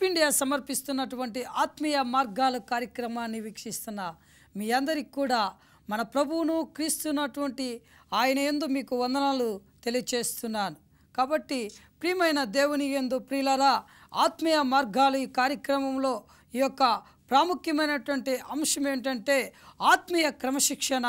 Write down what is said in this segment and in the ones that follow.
India సమర్పిస్తున్నటువంటి ఆత్మీయ మార్గాల కార్యక్రమాన్ని వీక్షిస్తున్న మీ అందరికి కూడా మన ప్రభువును క్రీస్తున్నటువంటి ఆయన యందు మీకు వందనాలు తెలియజేస్తున్నాను. కాబట్టి ప్రియమైన దేవుని యందు ప్రియులారా, ఆత్మీయ మార్గాలు ఈ కార్యక్రమంలో ఈ యొక్క ప్రాముఖ్యమైనటువంటి అంశం ఏంటంటే ఆత్మీయ క్రమశిక్షణ.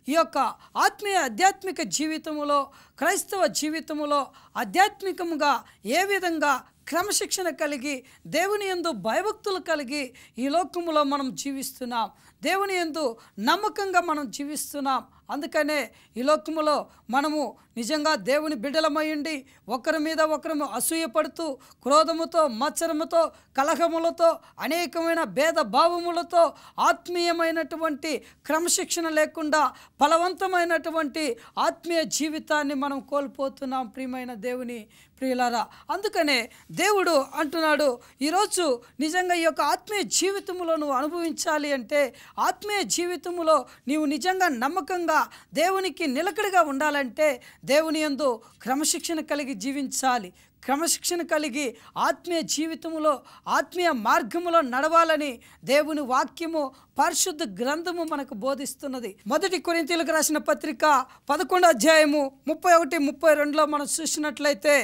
ఈ యొక్క ఆధ్యాత్మిక జీవితంలో, క్రైస్తవ జీవితంలో ఆధ్యాత్మికంగా ఏ విధంగా క్రమశిక్షణ కలిగి దేవుని యందు భయభక్తులు కలిగి ఈ లోకములో మనం జీవిస్తున్నాం, దేవుని యందు నమ్మకంగా మనం జీవిస్తున్నాం. అందుకనే ఈ లోకములో మనము నిజంగా దేవుని బిడ్డలమయ్యుండి ఒకరి మీద ఒకరు అసూయపడుతూ క్రోధముతో, మత్సరముతో, కలహములతో, అనేకమైన భేదభావములతో ఆత్మీయమైనటువంటి క్రమశిక్షణ లేకుండా ఫలవంతమైనటువంటి ఆత్మీయ జీవితాన్ని మనం కోల్పోతున్నాం. ప్రియమైన దేవుని ప్రియులారా, అందుకనే దేవుడు అంటున్నాడు, ఈరోజు నిజంగా ఈ యొక్క ఆత్మీయ జీవితంలో నువ్వు అనుభవించాలి అంటే, ఆత్మీయ జీవితంలో నీవు నిజంగా నమ్మకంగా దేవునికి నిలకడగా ఉండాలంటే దేవుని యందు క్రమశిక్షణ కలిగి జీవించాలి. క్రమశిక్షణ కలిగి ఆత్మీయ జీవితంలో, ఆత్మీయ మార్గములో నడవాలని దేవుని వాక్యము, పరిశుద్ధ గ్రంథము మనకు బోధిస్తున్నది. 1 కొరింథీయులకు రాసిన పత్రిక 11వ అధ్యాయము 31-32లో మనం చూసినట్లయితే,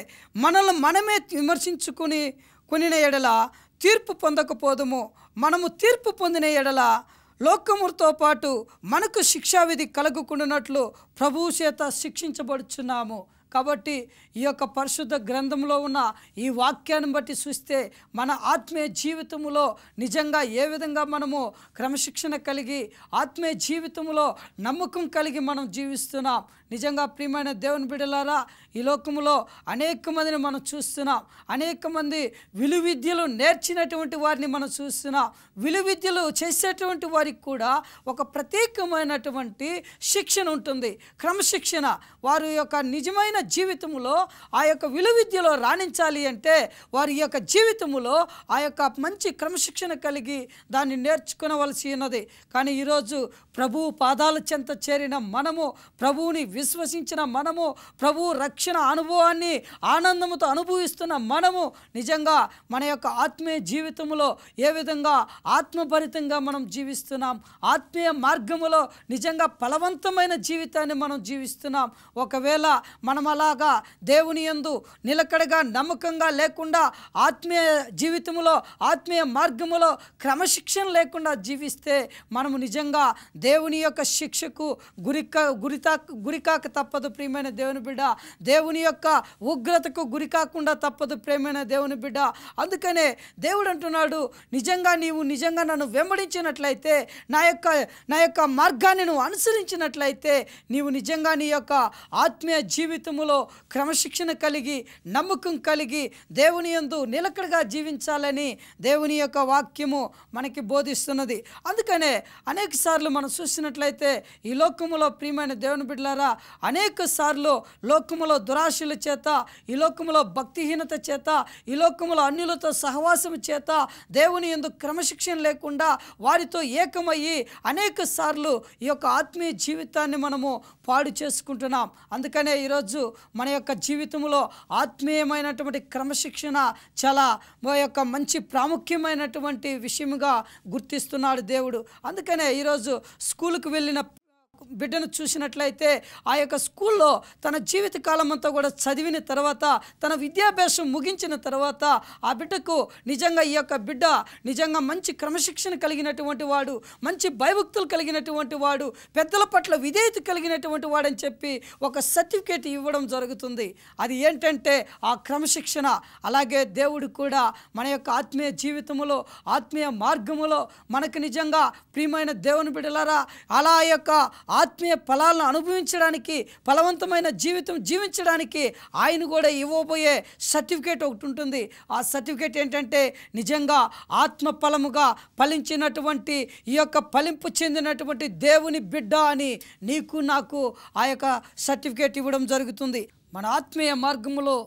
మనల్ని మనమే విమర్శించుకుని ఎడల తీర్పు పొందకపోదుము. మనము తీర్పు పొందిన ఎడల లోకముతో పాటు మనకు శిక్షావిధి కలుగుకున్నట్లు ప్రభువు చేత శిక్షించబడుచున్నాము. కాబట్టి ఈ యొక్క పరిశుద్ధ గ్రంథంలో ఉన్న ఈ వాక్యాన్ని బట్టి చూస్తే మన ఆత్మీయ జీవితంలో నిజంగా ఏ విధంగా మనము క్రమశిక్షణ కలిగి ఆత్మీయ జీవితంలో నమ్మకం కలిగి మనం జీవిస్తున్నాం. నిజంగా ప్రియమైన దేవుని బిడ్డలారా, ఈ లోకంలో అనేక మందిని మనం చూస్తున్నాం. అనేక మంది విలువిద్యలు నేర్చినటువంటి వారిని మనం చూస్తున్నాం. విలువిద్యలు చేసేటువంటి వారికి కూడా ఒక ప్రత్యేకమైనటువంటి శిక్షణ ఉంటుంది, క్రమశిక్షణ. వారి యొక్క నిజమైన జీవితంలో ఆ యొక్క విలువిద్యలో రాణించాలి అంటే వారి యొక్క జీవితంలో ఆ యొక్క మంచి క్రమశిక్షణ కలిగి దాన్ని నేర్చుకోవలసి ఉన్నది. కానీ ఈరోజు ప్రభువు పాదాల చెంత చేరిన మనము, ప్రభువుని విశ్వసించిన మనము, ప్రభువు రక్షణ అనుభవాన్ని ఆనందముతో అనుభవిస్తున్న మనము నిజంగా మన యొక్క ఆత్మీయ జీవితంలో ఏ విధంగా ఆత్మభరితంగా మనం జీవిస్తున్నాం, ఆత్మీయ మార్గములో నిజంగా ఫలవంతమైన జీవితాన్ని మనం జీవిస్తున్నాం. ఒకవేళ మనం అలాగా దేవుని యందు నిలకడగా నమ్మకంగా లేకుండా ఆత్మీయ జీవితంలో, ఆత్మీయ మార్గములో క్రమశిక్షణ లేకుండా జీవిస్తే మనము నిజంగా దేవుని యొక్క శిక్షకు గురికాక తప్పదు. ప్రియమైన దేవుని బిడ్డ, దేవుని యొక్క ఉగ్రతకు గురి కాకుండా తప్పదు. ప్రియమైన దేవుని బిడ్డ, అందుకనే దేవుడు అంటున్నాడు, నిజంగా నీవు నిజంగా నన్ను వెంబడించినట్లయితే, నా యొక్క మార్గాన్ని నువ్వు అనుసరించినట్లయితే, నీవు నిజంగా నీ యొక్క ఆత్మీయ జీవితంలో క్రమశిక్షణ కలిగి నమ్మకం కలిగి దేవుని యందు నిలకడగా జీవించాలని దేవుని యొక్క వాక్యము మనకి బోధిస్తున్నది. అందుకనే అనేక సార్లు మనం చూసినట్లయితే ఈ లోకములో ప్రియమైన దేవుని బిడ్డలారా, అనేక సార్లు లోకములో దురాశల చేత, ఈ లోకములో భక్తిహీనత చేత, ఈ లోకములో అన్యులతో సహవాసం చేత, దేవుని యందు క్రమశిక్షణ లేకుండా వారితో ఏకమయ్యి అనేక సార్లు ఈ యొక్క ఆత్మీయ జీవితాన్ని మనము పాడు చేసుకుంటున్నాం. అందుకనే ఈరోజు మన యొక్క జీవితంలో ఆత్మీయమైనటువంటి క్రమశిక్షణ చాలా యొక్క మంచి ప్రాముఖ్యమైనటువంటి విషయముగా గుర్తిస్తున్నాడు దేవుడు. అందుకనే ఈరోజు స్కూలుకు వెళ్ళిన బిడ్డను చూసినట్లయితే ఆ యొక్క స్కూల్లో తన జీవిత కాలం అంతా కూడా చదివిన తర్వాత, తన విద్యాభ్యాసం ముగించిన తర్వాత ఆ బిడ్డకు నిజంగా ఈ యొక్క బిడ్డ నిజంగా మంచి క్రమశిక్షణ కలిగినటువంటి వాడు, మంచి భయభక్తులు కలిగినటువంటి వాడు, పెద్దల పట్ల విధేయత కలిగినటువంటి వాడని చెప్పి ఒక సర్టిఫికేట్ ఇవ్వడం జరుగుతుంది. అది ఏంటంటే ఆ క్రమశిక్షణ. అలాగే దేవుడు కూడా మన యొక్క ఆత్మీయ జీవితంలో, ఆత్మీయ మార్గములో మనకు నిజంగా ప్రియమైన దేవుని బిడ్డలారా, అలా యొక్క ఆత్మీయ ఫలాలను అనుభవించడానికి, ఫలవంతమైన జీవితం జీవించడానికి ఆయన కూడా ఇవ్వబోయే సర్టిఫికేట్ ఒకటి ఉంటుంది. ఆ సర్టిఫికేట్ ఏంటంటే నిజంగా ఆత్మ ఫలముగా ఫలించినటువంటి, ఈ యొక్క ఫలింపు చెందినటువంటి దేవుని బిడ్డ అని నీకు నాకు ఆ యొక్క సర్టిఫికేట్ ఇవ్వడం జరుగుతుంది. మన ఆత్మీయ మార్గములో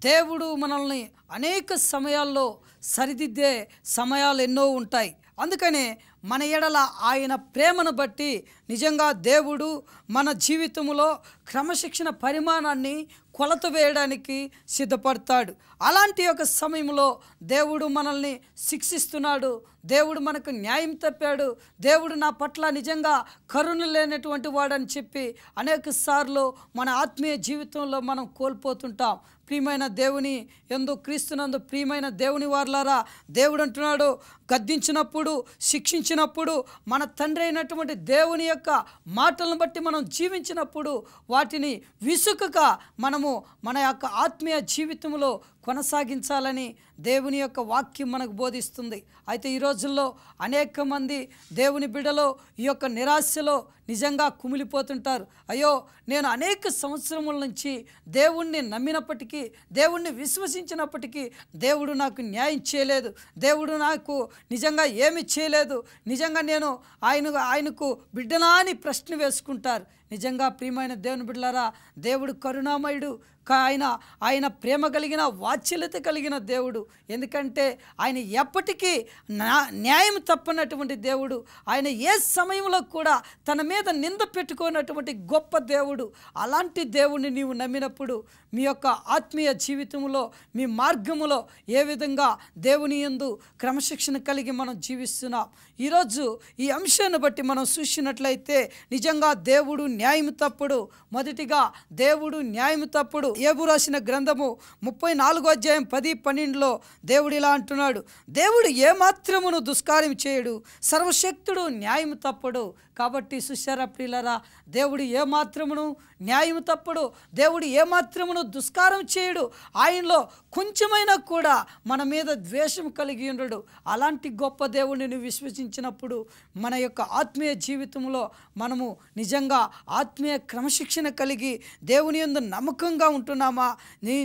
దేవుడు మనల్ని అనేక సమయాల్లో సరిదిద్దే సమయాలు ఎన్నో ఉంటాయి. అందుకనే మన ఎడల ఆయన ప్రేమను బట్టి నిజంగా దేవుడు మన జీవితంలో క్రమశిక్షణ పరిమాణాన్ని కొలత వేయడానికి సిద్ధపడతాడు. అలాంటి ఒక సమయంలో దేవుడు మనల్ని శిక్షిస్తున్నాడు, దేవుడు మనకు న్యాయం తప్పాడు, దేవుడు నా పట్ల నిజంగా కరుణ లేనటువంటి వాడని చెప్పి అనేక సార్లు మన ఆత్మీయ జీవితంలో మనం కోల్పోతుంటాం. ప్రియమైన దేవుని యందు క్రీస్తునందు ప్రియమైన దేవుని వారలారా, దేవుడు అంటున్నాడు, గద్దించినప్పుడు శిక్షించినప్పుడు మన తండ్రి అయినటువంటి దేవుని యొక్క మాటలను బట్టి మనం జీవించినప్పుడు వాటిని విసుకక మనము మన యొక్క ఆత్మీయ జీవితంలో కొనసాగించాలని దేవుని యొక్క వాక్యం మనకు బోధిస్తుంది. అయితే ఈ రోజుల్లో అనేక మంది దేవుని బిడ్డలో ఈ యొక్క నిరాశలో నిజంగా కుమిలిపోతుంటారు. అయ్యో, నేను అనేక సంవత్సరముల నుంచి దేవుణ్ణి నమ్మినప్పటికీ, దేవుణ్ణి విశ్వసించినప్పటికీ దేవుడు నాకు న్యాయం చేయలేదు, దేవుడు నాకు నిజంగా ఏమి చేయలేదు, నిజంగా నేను ఆయనకు బిడ్డనా అని ప్రశ్న వేసుకుంటారు. నిజంగా ప్రియమైన దేవుని బిడ్డలారా, దేవుడు కరుణామయుడు, ఆయన ప్రేమ కలిగిన వాత్సల్యత కలిగిన దేవుడు. ఎందుకంటే ఆయన ఎప్పటికీ న్యాయం తప్పనటువంటి దేవుడు. ఆయన ఏ సమయంలో కూడా తన మీద నింద పెట్టుకున్నటువంటి గొప్ప దేవుడు. అలాంటి దేవుడిని నీవు నమ్మినప్పుడు మీ యొక్క ఆత్మీయ జీవితంలో, మీ మార్గములో ఏ విధంగా దేవుని యందు క్రమశిక్షణ కలిగి మనం జీవిస్తున్నాం. ఈరోజు ఈ అంశాన్ని బట్టి మనం చూసినట్లయితే నిజంగా దేవుడు న్యాయం తప్పుడు. మొదటిగా దేవుడు న్యాయం తప్పుడు. యోబు రాసిన గ్రంథము 34వ అధ్యాయం 10-12లో దేవుడు ఇలా అంటున్నాడు, దేవుడు ఏమాత్రమును దుష్కార్యం చేయడు, సర్వశక్తుడు న్యాయం తప్పడు. కాబట్టి సుశారా ప్రియులరా, దేవుడు ఏమాత్రమును న్యాయం తప్పడు, దేవుడు ఏమాత్రమును దుష్కారం చేయడు, ఆయనలో కొంచెమైనా కూడా మన మీద ద్వేషం కలిగి ఉండడు. అలాంటి గొప్ప దేవుడిని నువ్వు విశ్వసించినప్పుడు మన యొక్క ఆత్మీయ జీవితంలో మనము నిజంగా ఆత్మీయ క్రమశిక్షణ కలిగి దేవుని యందు నమ్మకంగా ఉంటున్నామా,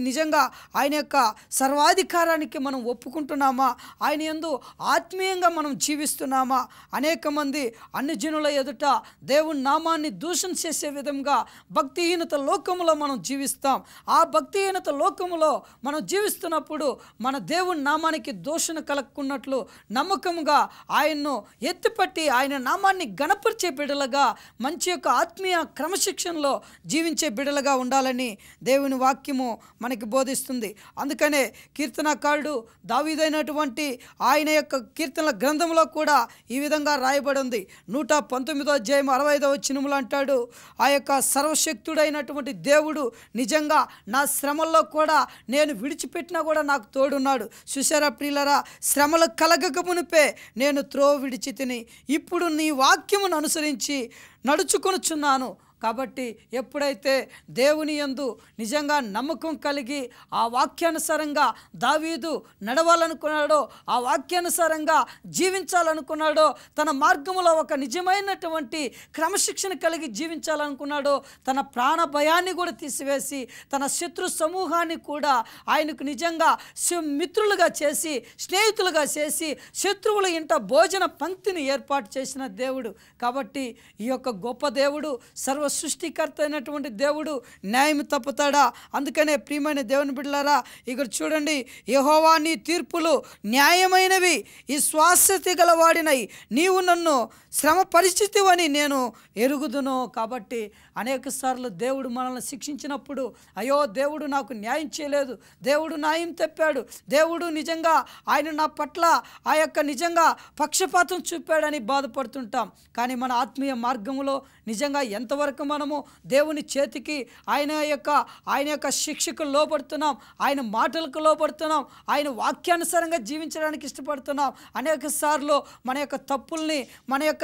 నిజంగా ఆయన యొక్క సర్వాధికారానికి మనం ఒప్పుకుంటున్నామా, ఆయన యందు ఆత్మీయంగా మనం జీవిస్తున్నామా. అనేక మంది అన్ని జనుల ఎదుట దేవుని నామాన్ని దూషణ చేసే విధంగా భక్తిహీనత లోకములో మనం జీవిస్తాం. ఆ భక్తిహీనత లోకములో మనం జీవిస్తున్నప్పుడు మన దేవుని నామానికి దూషణ కలగకున్నట్లు నమ్మకంగా ఆయన్ను ఎత్తిపట్టి ఆయన నామాన్ని గణపరిచే బిడ్డలుగా, మంచి యొక్క ఆత్మీయ క్రమశిక్షణలో జీవించే బిడ్డలుగా ఉండాలని దేవుని వాక్యము మనకి బోధిస్తుంది. అందుకనే కీర్తనకారుడు దావీదైనటువంటి ఆయన యొక్క కీర్తనల గ్రంథంలో కూడా ఈ విధంగా రాయబడి ఉంది. 119వ అధ్యాయం 65వ వచనములో అంటాడు, ఆ యొక్క సర్వశక్తుడైనటువంటి దేవుడు నిజంగా నా శ్రమల్లో కూడా నేను విడిచిపెట్టినా కూడా నాకు తోడున్నాడు. సుశారా ప్రియులరా, శ్రమలు కలగక మునిపే నేను త్రోవ విడిచి తిని ఇప్పుడు నీ వాక్యమును అనుసరించి నడుచుకొనుచున్నాను. కాబట్టి ఎప్పుడైతే దేవుని యందు నిజంగా నమ్మకం కలిగి ఆ వాక్యానుసారంగా దావీదు నడవాలనుకున్నాడో, ఆ వాక్యానుసారంగా జీవించాలనుకున్నాడో, తన మార్గంలో ఒక నిజమైనటువంటి క్రమశిక్షణ కలిగి జీవించాలనుకున్నాడో, తన ప్రాణ భయాన్ని కూడా తీసివేసి తన శత్రు సమూహాన్ని కూడా ఆయనకు నిజంగా మిత్రులుగా చేసి, స్నేహితులుగా చేసి, శత్రువుల ఇంట భోజన పంక్తిని ఏర్పాటు చేసిన దేవుడు. కాబట్టి ఈ యొక్క గొప్ప దేవుడు, సర్వ సృష్టికర్త అయినటువంటి దేవుడు న్యాయం తప్పుతాడా? అందుకనే ప్రియమైన దేవుని బిడ్డలారా, ఇక్కడ చూడండి, యెహోవా నీ తీర్పులు న్యాయమైనవి, ఈ శ్వాసతి గలవాడినై నీవు నన్ను శ్రమ పరిస్థితివని నేను ఎరుగుదును. కాబట్టి అనేక సార్లు దేవుడు మనల్ని శిక్షించినప్పుడు, అయ్యో దేవుడు నాకు న్యాయం చేయలేదు, దేవుడు న్యాయం తప్పాడు, దేవుడు నిజంగా ఆయన నా పట్ల ఆ యొక్క నిజంగా పక్షపాతం చూపాడని బాధపడుతుంటాం. కానీ మన ఆత్మీయ మార్గంలో నిజంగా ఎంతవరకు మనము దేవుని చేతికి ఆయన యొక్క శిక్షకు లోపడుతున్నాం, ఆయన మాటలకు లోపడుతున్నాం, ఆయన వాక్యానుసారంగా జీవించడానికి ఇష్టపడుతున్నాం. అనేక సార్లు మన యొక్క తప్పుల్ని, మన యొక్క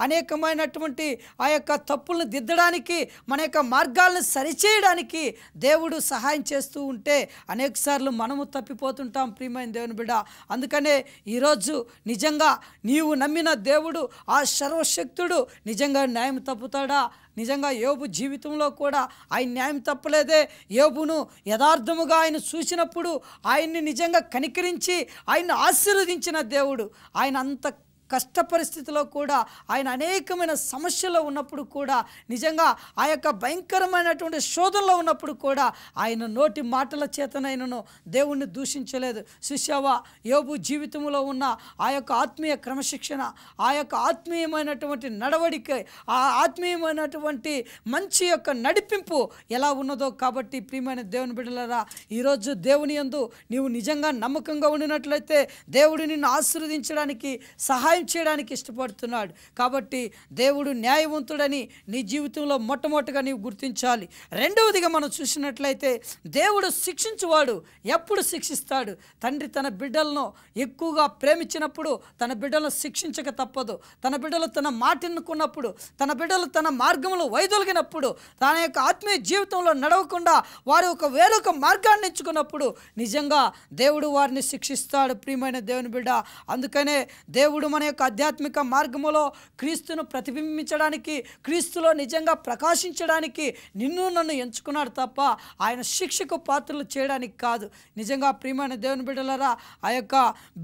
అనేకమైనటువంటి ఆ యొక్క తప్పులను దిద్దడానికి, మన యొక్క మార్గాలను సరిచేయడానికి దేవుడు సహాయం చేస్తూ ఉంటే అనేక సార్లు మనము తప్పిపోతుంటాం ప్రియమైన దేవుని బిడ్డ. అందుకనే ఈరోజు నిజంగా నీవు నమ్మిన దేవుడు, ఆ సర్వశక్తుడు నిజంగా న్యాయం తప్పుతాడా? నిజంగా యోబు జీవితంలో కూడా ఆయన న్యాయం తప్పలేదే. యోబును యథార్థముగా ఆయన చూసినప్పుడు ఆయన్ని నిజంగా కనికరించి ఆయన్ని ఆశీర్వదించిన దేవుడు. ఆయన అంత కష్ట పరిస్థితిలో కూడా, ఆయన అనేకమైన సమస్యల్లో ఉన్నప్పుడు కూడా, నిజంగా ఆ యొక్క భయంకరమైనటువంటి శోధనలో ఉన్నప్పుడు కూడా ఆయన నోటి మాటల చేతనైనను దేవుణ్ణి దూషించలేదు. చూశావా, యోబు జీవితంలో ఉన్న ఆ యొక్క ఆత్మీయ క్రమశిక్షణ, ఆ యొక్క ఆత్మీయమైనటువంటి నడవడిక, ఆ ఆత్మీయమైనటువంటి మంచి యొక్క నడిపింపు ఎలా ఉన్నదో. కాబట్టి ప్రియమైన దేవుని బిడ్డలారా, ఈరోజు దేవుని యందు నీవు నిజంగా నమ్మకంగా ఉండినట్లయితే దేవుడు నిన్ను ఆశీర్వదించడానికి, సహాయం చేయడానికి ఇష్టపడుతున్నాడు. కాబట్టి దేవుడు న్యాయవంతుడని నీ జీవితంలో మొట్టమొదటిగా నీవు గుర్తించాలి. రెండవదిగా మనం చూసినట్లయితే దేవుడు శిక్షించువాడు ఎప్పుడు శిక్షిస్తాడు. తండ్రి తన బిడ్డలను ఎక్కువగా ప్రేమించినప్పుడు తన బిడ్డలను శిక్షించక తప్పదు. తన బిడ్డలు తన మాట ఎన్నుకున్నప్పుడు, తన బిడ్డలు తన మార్గంలో వైదొలిగినప్పుడు, తన యొక్క ఆత్మీయ జీవితంలో నడవకుండా వారు వేరొక మార్గాన్ని ఎంచుకున్నప్పుడు నిజంగా దేవుడు వారిని శిక్షిస్తాడు. ప్రియమైన దేవుని బిడ్డ, అందుకనే దేవుడు మన యొక్క ఆధ్యాత్మిక మార్గములో క్రీస్తును ప్రతిబింబించడానికి, క్రీస్తులో నిజంగా ప్రకాశించడానికి నిన్ను నన్ను ఎంచుకున్నాడు తప్ప ఆయన శిక్షకు పాత్రలు చేయడానికి కాదు. నిజంగా ప్రియమైన దేవుని బిడ్డలారా, ఆ యొక్క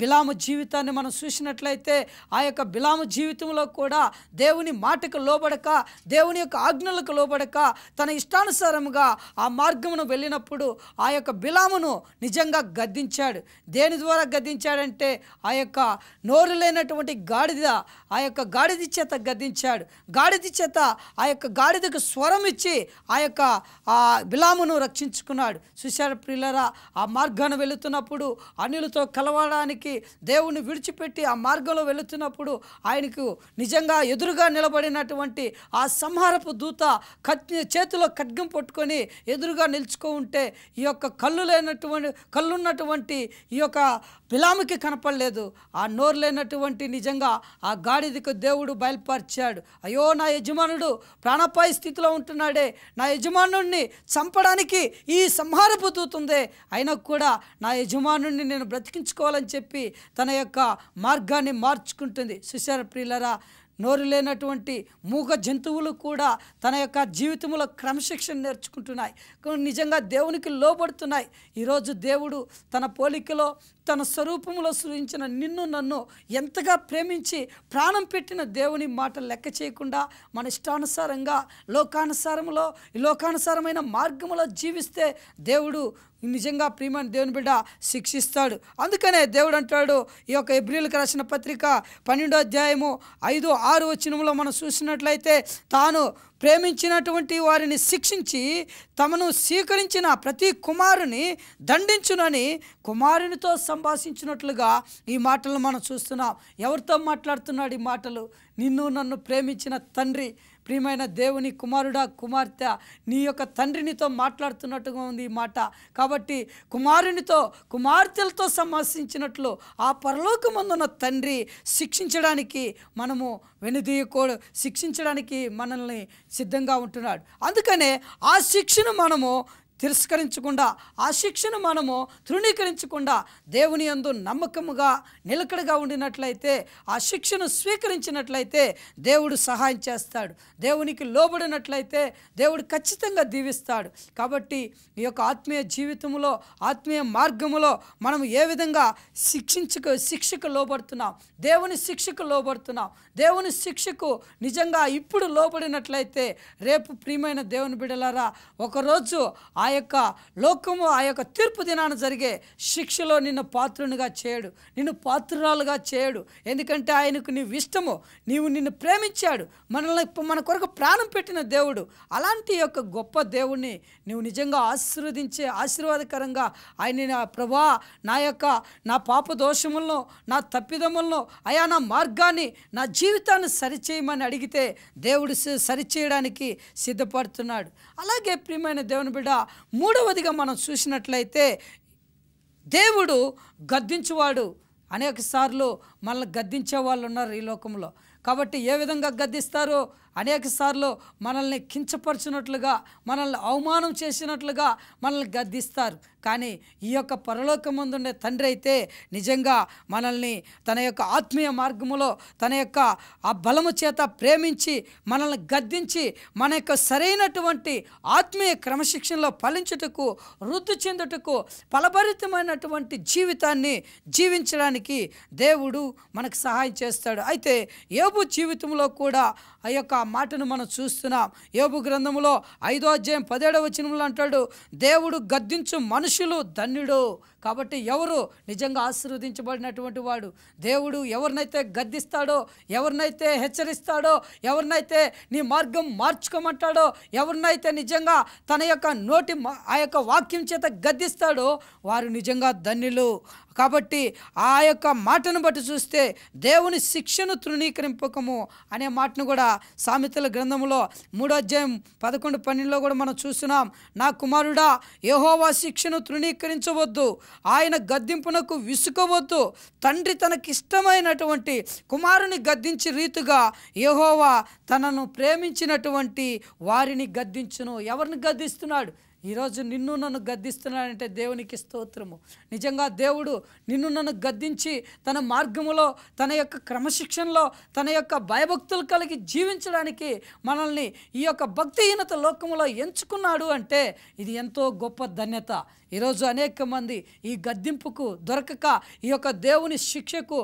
బిలాము జీవితాన్ని మనం చూసినట్లయితే, ఆ యొక్క బిలాము జీవితంలో కూడా దేవుని మాటకు లోబడక, దేవుని యొక్క ఆజ్ఞలకు లోబడక, తన ఇష్టానుసారముగా ఆ మార్గమును వెళ్ళినప్పుడు ఆ యొక్క బిలామును నిజంగా గద్దించాడు. దేని ద్వారా గద్దించాడంటే, ఆ యొక్క నోరు లేనటువంటి గాడిద, ఆ యొక్క గాడిద చేత గద్దించాడు. గాడిద చేత ఆ యొక్క గాడిదకు స్వరం ఇచ్చి ఆ యొక్క బిలామును రక్షించుకున్నాడు. చూశారు ప్రియులారా, ఆ మార్గాన్ని వెళుతున్నప్పుడు అన్యులతో కలవడానికి దేవుని విడిచిపెట్టి ఆ మార్గంలో వెళుతున్నప్పుడు ఆయనకు నిజంగా ఎదురుగా నిలబడినటువంటి ఆ సంహారపు దూత చేతిలో ఖడ్గం పట్టుకొని ఎదురుగా నిలుచుకో ఉంటే ఈ యొక్క కళ్ళున్నటువంటి ఈ యొక్క బిలాముకి కనపడలేదు. ఆ నోరు లేనటువంటి నిజంగా ఆ గాడిదకు దేవుడు బయలుపరిచాడు. అయ్యో, నా యజమానుడు ప్రాణాపాయ స్థితిలో ఉంటున్నాడే, నా యజమానుడిని చంపడానికి ఈ సంహారపు దూత ఉందే, అయినా కూడా నా యజమానుడిని నేను బ్రతికించుకోవాలని చెప్పి తన యొక్క మార్గాన్ని మార్చుకుంటుంది. సుశార ప్రియులరా, నోరు లేనటువంటి మూగ జంతువులు కూడా తన యొక్క జీవితంలో క్రమశిక్షణ నేర్చుకుంటున్నాయి, నిజంగా దేవునికి లోబడుతున్నాయి. ఈరోజు దేవుడు తన పోలికలో, తన స్వరూపంలో సృజించిన నిన్ను నన్ను ఎంతగా ప్రేమించి ప్రాణం పెట్టిన దేవుని మాట లెక్క చేయకుండా మన ఇష్టానుసారంగా లోకానుసారమైన మార్గంలో జీవిస్తే దేవుడు నిజంగా ప్రియమైన దేవుని బిడ్డ శిక్షిస్తాడు. అందుకనే దేవుడు అంటాడు, ఈ యొక్క హెబ్రీయులకు రాసిన పత్రిక 12వ అధ్యాయము 5-6 వచనంలో మనం చూసినట్లయితే, తాను ప్రేమించినటువంటి వారిని శిక్షించి తమను స్వీకరించిన ప్రతి కుమారుని దండించునని కుమారునితో సంభాషించినట్లుగా ఈ మాటలను మనం చూస్తున్నాం. ఎవరితో మాట్లాడుతున్నాడు ఈ మాటలు? నిన్ను నన్ను ప్రేమించిన తండ్రి, ప్రియమైన దేవుని కుమారుడా, కుమార్తె, నీ యొక్క తండ్రినితో మాట్లాడుతున్నట్టుగా ఉంది ఈ మాట. కాబట్టి కుమార్తెలతో సంభాషించినట్లు ఆ పరలోకమందున్న తండ్రి శిక్షించడానికి మనము శిక్షించడానికి మనల్ని సిద్ధంగా ఉంటున్నాడు. అందుకనే ఆ శిక్షను మనము తిరస్కరించకుండా, ఆ శిక్షను మనము తృణీకరించకుండా దేవుని యందు నమ్మకముగా నిలకడగా ఉండినట్లయితే, ఆ శిక్షను స్వీకరించినట్లయితే దేవుడు సహాయం చేస్తాడు. దేవునికి లోబడినట్లయితే దేవుడు ఖచ్చితంగా దీవిస్తాడు. కాబట్టి ఈ యొక్క ఆత్మీయ జీవితంలో, ఆత్మీయ మార్గములో మనం ఏ విధంగా శిక్షకు లోబడుతున్నాం, దేవుని శిక్షకు లోబడుతున్నాం. దేవుని శిక్షకు నిజంగా ఇప్పుడు లోబడినట్లయితే రేపు ప్రియమైన దేవుని బిడ్డలారా, ఒకరోజు ఆ యొక్క లోకము, ఆ యొక్క తీర్పు దినాన జరిగే శిక్షలో నిన్ను పాత్రునిగా చేయడు, నిన్ను పాత్రురాలుగా చేయడు. ఎందుకంటే ఆయనకు నీవు ఇష్టము, నిన్ను ప్రేమించాడు, మన కొరకు ప్రాణం పెట్టిన దేవుడు. అలాంటి యొక్క గొప్ప దేవుణ్ణి నువ్వు నిజంగా ఆశీర్వాదకరంగా ఆయన, ప్రభా, నా పాప దోషములను, నా తప్పిదములను, అయా నా మార్గాన్ని, నా జీవితాన్ని సరిచేయమని అడిగితే దేవుడు సరిచేయడానికి సిద్ధపడుతున్నాడు. అలాగే ప్రియమైన దేవుని బిడ్డ, మూడవదిగా మనం చూసినట్లయితే దేవుడు గద్దించువాడు. అనేక సార్లు మనల్ని గద్దించే వాళ్ళు ఉన్నారు ఈ లోకంలో. కాబట్టి ఏ విధంగా గద్దిస్తారో, అనేక సార్లు మనల్ని కించపరిచినట్లుగా, మనల్ని అవమానం చేసినట్లుగా మనల్ని గద్దిస్తారు. కానీ ఈ యొక్క పరలోకమందుండే తండ్రి అయితే నిజంగా మనల్ని తన యొక్క ఆత్మీయ మార్గములో తన యొక్క ఆ బలము చేత ప్రేమించి మనల్ని గద్దించి మన యొక్క సరైనటువంటి ఆత్మీయ క్రమశిక్షణలో ఫలించుటకు వృద్ధి చెందుటకు ఫలభరితమైనటువంటి జీవితాన్ని జీవించడానికి దేవుడు మనకు సహాయం చేస్తాడు. అయితే యోబు జీవితంలో కూడా ఆ యొక్క మాటను మనం చూస్తున్నాం. యోబు గ్రంథములో 5వ అధ్యాయం 17వ వచనంలో అంటాడు, దేవుడు గద్దించు మనుషులు ధన్యుడు. కాబట్టి ఎవరు నిజంగా ఆశీర్వదించబడినటువంటి వాడు? దేవుడు ఎవరినైతే గద్దిస్తాడో, ఎవరినైతే హెచ్చరిస్తాడో, ఎవరినైతే నీ మార్గం మార్చుకోమంటాడో, ఎవరినైతే నిజంగా తన యొక్క నోటి ఆ యొక్క వాక్యం చేత గద్దిస్తాడో వారు నిజంగా ధన్యులు. కాబట్టి ఆ యొక్క మాటను బట్టి చూస్తే దేవుని శిక్షను తృణీకరింపకము అనే మాటను కూడా సామెతల గ్రంథంలో 3వ అధ్యాయం 11, 12లో కూడా మనం చూస్తున్నాం. నా కుమారుడా, యెహోవా శిక్షను తృణీకరించవద్దు, ఆయన గద్దింపునకు విసుకవద్దు. తండ్రి తనకిష్టమైనటువంటి కుమారుని గద్దించి రీతిగా యెహోవా తనను ప్రేమించినటువంటి వారిని గద్దించును. ఎవరిని గద్దిస్తున్నాడు? ఈరోజు నిన్ను నన్ను గద్దిస్తున్నాడంటే దేవునికి స్తోత్రము. నిజంగా దేవుడు నిన్ను నన్ను గద్దించి తన మార్గములో, తన యొక్క క్రమశిక్షణలో, తన యొక్క భయభక్తులు కలిగి జీవించడానికి మనల్ని ఈ యొక్క భక్తిహీనత లోకములో ఎంచుకున్నాడు అంటే ఇది ఎంతో గొప్ప ధన్యత. ఈరోజు అనేక మంది ఈ గద్దింపుకు దొరకక, ఈ యొక్క దేవుని శిక్షకు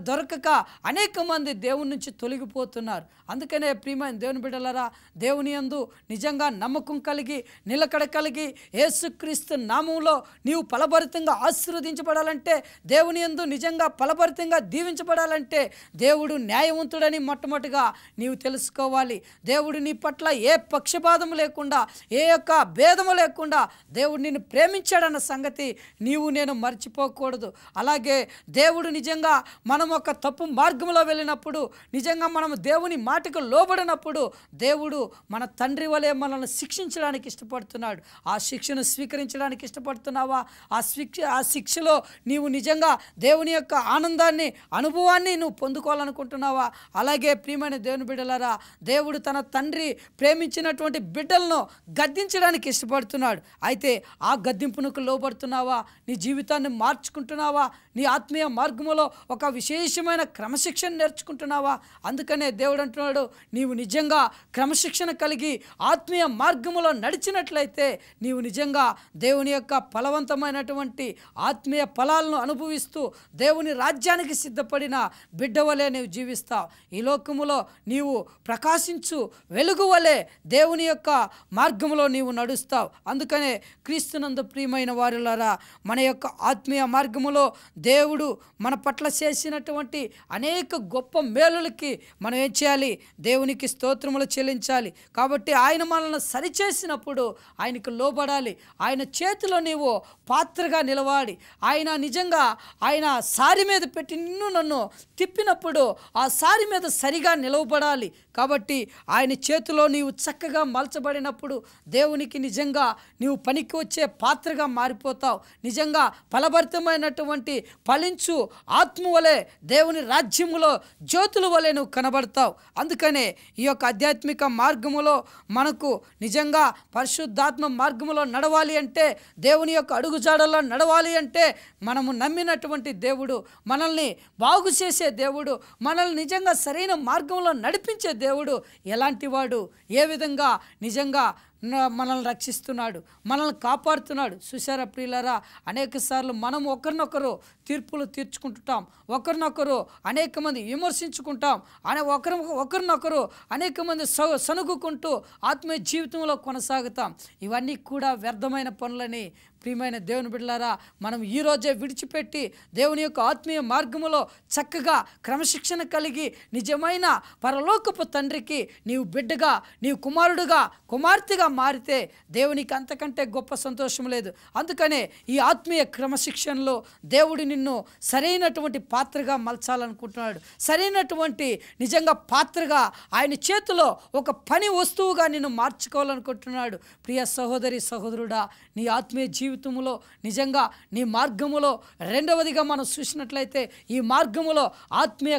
దొరకక అనేక మంది దేవుని నుంచి తొలగిపోతున్నారు. అందుకనే ప్రియమైన దేవుని బిడ్డలారా, దేవుని యందు నిజంగా నమ్మకం కలిగి నిలకడ కలిగి యేసుక్రీస్తు నామములో నీవు ఫలభరితంగా ఆశీర్వదించబడాలంటే, దేవుని యందు నిజంగా ఫలభరితంగా దీవించబడాలంటే దేవుడు న్యాయవంతుడని మొట్టమొదటిగా నీవు తెలుసుకోవాలి. దేవుడు నీ పట్ల ఏ పక్షపాతం లేకుండా, ఏ యొక్క భేదము లేకుండా దేవుడు నిన్ను ప్రేమించాడన్న సంగతి నీవు నేను మర్చిపోకూడదు. అలాగే దేవుడు నిజంగా మనం ఒక తప్పు మార్గంలో వెళ్ళినప్పుడు, నిజంగా మనం దేవుని మాటకు లోబడినప్పుడు దేవుడు మన తండ్రి వలె మనల్ని శిక్షించడానికి ఇష్టపడుతున్నాడు. ఆ శిక్షను స్వీకరించడానికి ఇష్టపడుతున్నావా? ఆ శిక్షలో నీవు నిజంగా దేవుని యొక్క ఆనందాన్ని, అనుభవాన్ని నువ్వు పొందుకోవాలనుకుంటున్నావా? అలాగే ప్రియమైన దేవుని బిడ్డలారా, దేవుడు తన తండ్రి ప్రేమించినటువంటి బిడ్డలను గద్దించడానికి ఇష్టపడుతున్నాడు. అయితే ఆ గద్దింపునకు లోబడుతున్నావా? నీ జీవితాన్ని మార్చుకుంటున్నావా? నీ ఆత్మీయ మార్గములో ఒక విశేషమైన క్రమశిక్షణ నేర్చుకుంటున్నావా? అందుకనే దేవుడు అంటున్నాడు, నీవు నిజంగా క్రమశిక్షణ కలిగి ఆత్మీయ మార్గములో నడిచినట్లయితే నీవు నిజంగా దేవుని యొక్క ఫలవంతమైనటువంటి ఆత్మీయ ఫలాలను అనుభవిస్తూ దేవుని రాజ్యానికి సిద్ధపడిన బిడ్డ వలె నీవు జీవిస్తావు. ఈ లోకములో నీవు ప్రకాశించు వెలుగు వలె దేవుని యొక్క మార్గములో నీవు నడుస్తావు. అందుకనే క్రీస్తునందు ప్రియమైన వారులారా, మన యొక్క ఆత్మీయ మార్గములో దేవుడు మన పట్ల చేసినటువంటి అనేక గొప్ప మేలులకి మనం ఏం చేయాలి? దేవునికి స్తోత్రములు చెల్లించాలి. కాబట్టి ఆయన మనల్ని సరిచేసినప్పుడు ఆయనకు లోబడాలి. ఆయన చేతిలో నీవు పాత్రగా నిలబడి, ఆయన నిజంగా ఆయన సారి మీద పెట్టి నిన్ను నన్ను తిప్పినప్పుడు ఆ సారి మీద సరిగా నిలవబడాలి. కాబట్టి ఆయన చేతిలో నీవు చక్కగా మలచబడినప్పుడు దేవునికి నిజంగా నీవు పనికి వచ్చే పాత్రగా మారిపోతావు. నిజంగా ఫలభరితమైనటువంటి ఫలించు ఆత్మ వలె దేవుని రాజ్యములో జ్యోతుల వలె నువ్వు కనబడతావు. అందుకనే ఈ యొక్క ఆధ్యాత్మిక మార్గములో మనకు నిజంగా పరిశుద్ధాత్మ మార్గములో నడవాలి అంటే, దేవుని యొక్క అడుగుజాడల్లో నడవాలి అంటే, మనము నమ్మినటువంటి దేవుడు, మనల్ని బాగు చేసే దేవుడు, మనల్ని నిజంగా సరైన మార్గంలో నడిపించే దేవుడు ఎలాంటి వాడు, ఏ విధంగా నిజంగా మనల్ని రక్షిస్తున్నాడు, మనల్ని కాపాడుతున్నాడు. చూశారా ప్రియులారా, అనేక సార్లు మనం ఒకరినొకరు తీర్పులు తీర్చుకుంటుంటాం, ఒకరినొకరు అనేక మంది విమర్శించుకుంటాం, ఒకరినొకరు అనేక మంది సనుగుకుంటూ ఆత్మీయ జీవితంలో కొనసాగుతాం. ఇవన్నీ కూడా వ్యర్థమైన పనులని ప్రియమైన దేవుని బిడ్డలారా, మనం ఈరోజే విడిచిపెట్టి దేవుని యొక్క ఆత్మీయ మార్గములో చక్కగా క్రమశిక్షణ కలిగి నిజమైన పరలోకపు తండ్రికి నీవు బిడ్డగా, నీవు కుమారుడుగా, కుమార్తెగా మారితే దేవునికి అంతకంటే గొప్ప సంతోషం లేదు. అందుకనే ఈ ఆత్మీయ క్రమశిక్షణలో దేవుడు నిన్ను నిన్ను సరైనటువంటి పాత్రగా మలచాలనుకుంటున్నాడు. సరైనటువంటి నిజంగా పాత్రగా ఆయన చేతిలో ఒక పని వస్తువుగా నిన్ను మార్చుకోవాలనుకుంటున్నాడు. ప్రియ సహోదరి సహోదరుడా, నీ ఆత్మీయ జీవితంలో నిజంగా నీ మార్గములో రెండవదిగా మనం చూసినట్లయితే ఈ మార్గములో ఆత్మీయ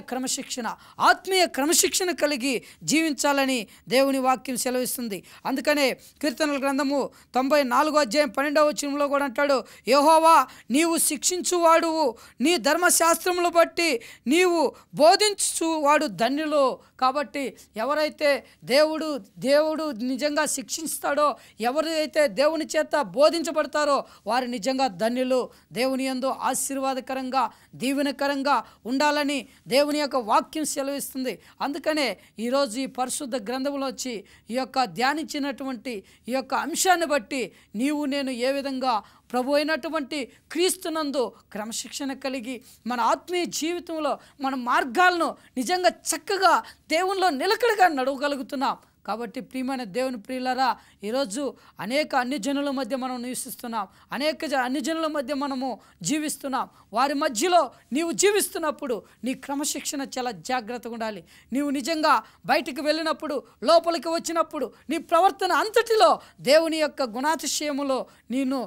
క్రమశిక్షణ కలిగి జీవించాలని దేవుని వాక్యం సెలవిస్తుంది. అందుకనే కీర్తనల గ్రంథము 94:12 కూడా అంటాడు, యెహోవా నీవు శిక్షించువాడువు, నీ ధర్మశాస్త్రములు బట్టి నీవు బోధించువాడు ధన్యులు. కాబట్టి ఎవరైతే దేవుడు నిజంగా శిక్షిస్తాడో, ఎవరైతే దేవుని చేత బోధించబడతారో వారు నిజంగా ధన్యులు. దేవుని యందు ఆశీర్వాదకరంగా దీవెనకరంగా ఉండాలని దేవుని యొక్క వాక్యం సెలవిస్తుంది. అందుకనే ఈరోజు ఈ పరిశుద్ధ గ్రంథంలో వచ్చి ఈ యొక్క ధ్యానించినటువంటి ఈ యొక్క అంశాన్ని బట్టి నీవు నేను ఏ విధంగా ప్రభు అయినటువంటి క్రీస్తునందు క్రమశిక్షణ కలిగి మన ఆత్మీయ జీవితంలో మన మార్గాలను నిజంగా చక్కగా దేవునిలో నిలకడగా నడవగలుగుతున్నాం. కాబట్టి ప్రియమైన దేవుని ప్రియులారా, ఈరోజు అనేక అన్యజనుల మధ్య మనం నివసిస్తున్నాం, అనేక అన్యజనుల మధ్య మనము జీవిస్తున్నాం. వారి మధ్యలో నీవు జీవిస్తున్నప్పుడు నీ క్రమశిక్షణ చాలా జాగ్రత్తగా ఉండాలి. నీవు నిజంగా బయటికి వెళ్ళినప్పుడు, లోపలికి వచ్చినప్పుడు నీ ప్రవర్తన అంతటిలో దేవుని యొక్క గుణాతిశయములో నేను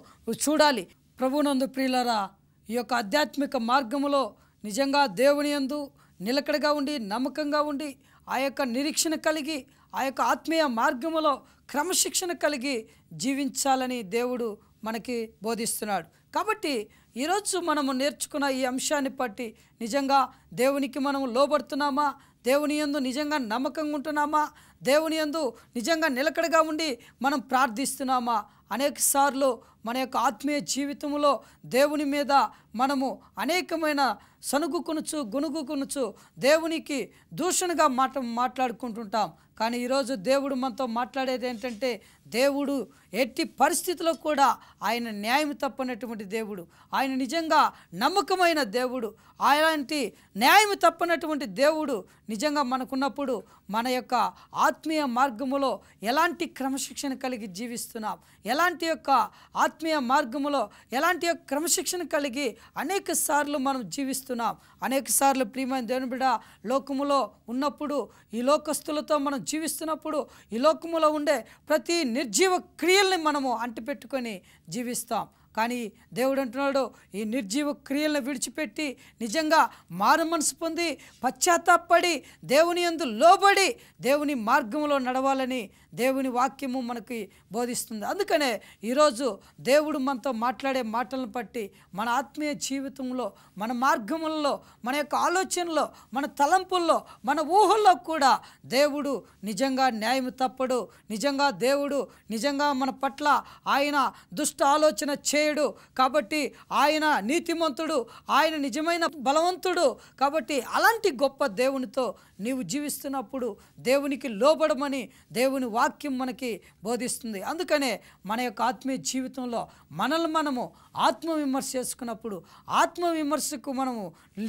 చూడాలి. ప్రభునందు ప్రియులారా, ఈ యొక్క ఆధ్యాత్మిక మార్గములో నిజంగా దేవుని యందు నిలకడగా ఉండి నమ్మకంగా ఉండి ఆ యొక్క నిరీక్షణ కలిగి ఆ యొక్క ఆత్మీయ మార్గములో క్రమశిక్షణ కలిగి జీవించాలని దేవుడు మనకి బోధిస్తున్నాడు. కాబట్టి ఈరోజు మనము నేర్చుకున్న ఈ అంశాన్ని బట్టి నిజంగా దేవునికి మనము లోబడుతున్నామా, దేవుని యందు నిజంగా నమ్మకంగా ఉంటున్నామా, దేవుని యందు నిజంగా నిలకడగా ఉండి మనం ప్రార్థిస్తున్నామా? అనేక సార్లు మన యొక్క ఆత్మీయ జీవితంలో దేవుని మీద మనము అనేకమైన గునుగుకొనుచు దేవునికి దూషణగా మాట్లాడుకుంటుంటాం. కానీ ఈరోజు దేవుడు మనతో మాట్లాడేది ఏంటంటే, దేవుడు ఎట్టి పరిస్థితుల్లో కూడా ఆయన న్యాయం తప్పనటువంటి దేవుడు, ఆయన నిజంగా నమ్మకమైన దేవుడు. అలాంటి న్యాయం తప్పనటువంటి దేవుడు నిజంగా మనకున్నప్పుడు మన యొక్క ఆత్మీయ మార్గములో ఎలాంటి క్రమశిక్షణ కలిగి జీవిస్తున్నాం, ఎలాంటి యొక్క ఆత్మీయ మార్గములో ఎలాంటి యొక్క క్రమశిక్షణ కలిగి అనేక సార్లు మనం జీవిస్తున్నాం. అనేక సార్లు ప్రియమైన దేవుని బిడ్డ, లోకములో ఉన్నప్పుడు ఈ లోకస్తులతో మనం జీవిస్తున్నప్పుడు ఈ లోకములో ఉండే ప్రతి నిర్జీవ క్రియల్ని మనము అంటిపెట్టుకొని జీవిస్తాం. కానీ దేవుడు అంటున్నాడు, ఈ నిర్జీవ క్రియలను విడిచిపెట్టి నిజంగా మారు మనసు పొంది పశ్చాత్తాపడి దేవుని యందు లోబడి దేవుని మార్గంలో నడవాలని దేవుని వాక్యము మనకి బోధిస్తుంది. అందుకనే ఈరోజు దేవుడు మనతో మాట్లాడే మాటలను బట్టి మన ఆత్మీయ జీవితంలో, మన మార్గములలో, మన యొక్క ఆలోచనలో, మన తలంపుల్లో, మన ఊహల్లో కూడా దేవుడు నిజంగా న్యాయం తప్పడు. నిజంగా దేవుడు నిజంగా మన పట్ల ఆయన దుష్ట ఆలోచన చేయడు. కాబట్టి ఆయన నీతిమంతుడు, ఆయన నిజమైన బలవంతుడు. కాబట్టి అలాంటి గొప్ప దేవునితో నీవు జీవిస్తున్నప్పుడు దేవునికి లోబడమని దేవుని వాక్యం మనకి బోధిస్తుంది. అందుకనే మన యొక్క ఆత్మీయ జీవితంలో మనల్ని మనము ఆత్మవిమర్శ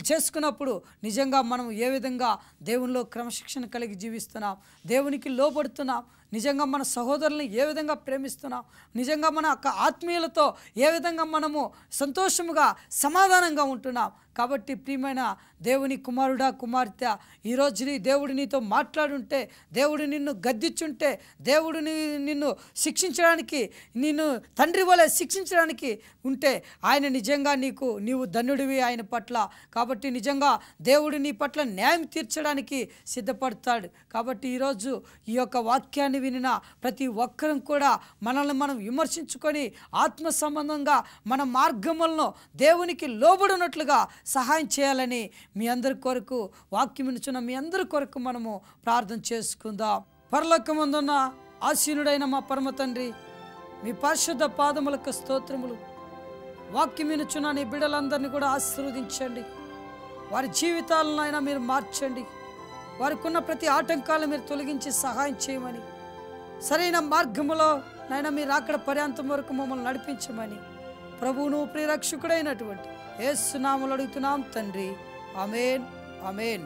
చేసుకున్నప్పుడు నిజంగా మనం ఏ విధంగా దేవునిలో క్రమశిక్షణ కలిగి జీవిస్తున్నాం, దేవునికి లోబడుతున్నాం, నిజంగా మన సహోదరులను ఏ విధంగా ప్రేమిస్తున్నాం, నిజంగా మన ఆత్మీయులతో ఏ విధంగా మనము సంతోషముగా సమాధానంగా ఉంటున్నాం. కాబట్టి ప్రియమైన దేవుని కుమారుడా కుమార్తె, ఈరోజు దేవుడు నీతో మాట్లాడుంటే, దేవుడు నిన్ను గద్దించుంటే, దేవుడు నిన్ను శిక్షించడానికి, నిన్ను తండ్రి వలె శిక్షించడానికి ఉంటే ఆయన నిజంగా నీవు ధన్యుడివి ఆయన పట్ల. కాబట్టి నిజంగా దేవుడు నీ పట్ల న్యాయం తీర్చడానికి సిద్ధపడతాడు. కాబట్టి ఈరోజు ఈ యొక్క వాక్యాన్ని వినిన ప్రతి ఒక్కరం కూడా మనల్ని మనం విమర్శించుకొని ఆత్మ సంబంధంగా మన మార్గములను దేవునికి లోబడినట్లుగా సహాయం చేయాలని మీ అందరి కొరకు వాక్యం వినుచున్న మీ అందరి కొరకు మనము ప్రార్థన చేసుకుందాం. పరలోకమందున్న ఆసీనుడైన మా పరమ తండ్రి, మీ పరిశుద్ధ పాదములకు స్తోత్రములు. వాక్యం వినుచున్న నీ బిడ్డలందరినీ కూడా ఆశీర్వదించండి. వారి జీవితాలను అయినా మీరు మార్చండి. వారికి ఉన్న ప్రతి ఆటంకాలను మీరు తొలగించి సహాయం చేయమని, సరైన మార్గములో నైనా మీరు అక్కడ పర్యాంతం వరకు మమ్మల్ని నడిపించమని ప్రభువును ప్రియరక్షకుడైనటువంటి యేసు నామములో అడుగుతున్నాం తండ్రి. ఆమేన్, ఆమేన్.